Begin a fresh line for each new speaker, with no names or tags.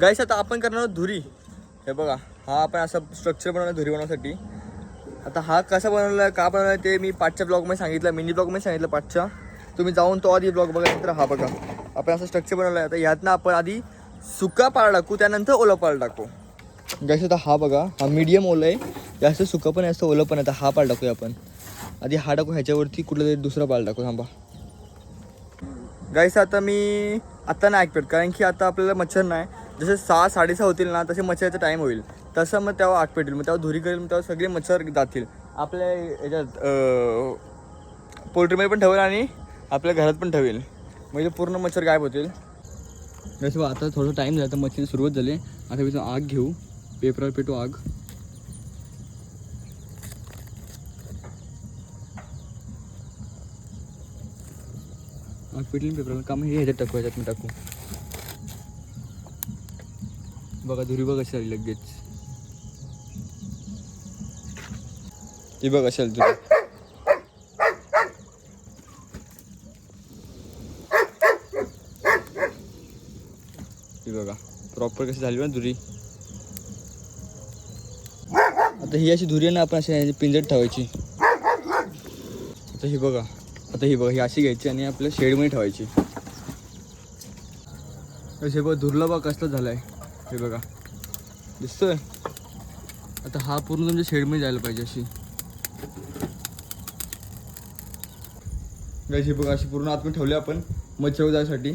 गाईस आता आपण करणार आहोत धुरी. हे बघा, हा आपण असं स्ट्रक्चर बनवलं धुरी बनवण्यासाठी. आता हा कसा बनवला, का बनवला ते मी पाचच्या ब्लॉगमध्ये सांगितलं, मिनी ब्लॉगमध्ये सांगितलं पाचच्या. तुम्ही जाऊन तो आधी ब्लॉग बघा. नंतर हा बघा, आपण असं स्ट्रक्चर बनवलं आहे. आता ह्यातनं आपण आधी सुका पाळ टाकू, त्यानंतर ओला पाळ टाकू. गाईस आता हा बघा, हा मीडियम ओला आहे, जास्त सुका पण आहे, जास्त ओलं पण आहे. आता हा पाळ टाकूया आपण. आधी हा टाकू, ह्याच्यावरती कुठलं तरी दुसरा पाळ टाकू. थांबा गाईस, आता मी आता नाही ॲक्टिवेट, कारण की आता आपल्याला मच्छर नाही. जसे 6 6:30 होतील ना, तसे मच्छरचा टाईम होईल. तसं मग तेव्हा आग पेटेल, मग तेव्हा धुरी करेल, मग तेव्हा सगळे मच्छर जातील. आपल्या याच्यात पोल्ट्रीमध्ये पण ठेवेल आणि आपल्या घरात पण ठेवेल, म्हणजे पूर्ण मच्छर गायब होतील. जसं आता थोडं टाईम झाला तर मच्छरची सुरुवात झाली. आता मी आग घेऊ, पेपरावर पेटू आग. आग पेटली पेपरावर, काम हे ह्याच्यात टाकू, ह्याच्यात मी टाकू. बघा धुरी बघ कशी आली लगेच. ती बघ असेल धुरी. ती बघा प्रॉपर कशी झाली ना धुरी. आता ही अशी धुरी आहे ना, आपण अशी पिंजऱ्यात ठेवायची. आता ही बघा, ही अशी घ्यायची आणि आपल्या शेडमध्ये ठेवायची. हे बघा धुरला बघा कसला झाला आहे, हे बघा दिसतोय. आता हा पूर्ण तुमच्या शेडमध्ये जायला पाहिजे अशी. हे बघा अशी पूर्ण आतमध्ये ठेवली आपण मच्छर जायसाठी.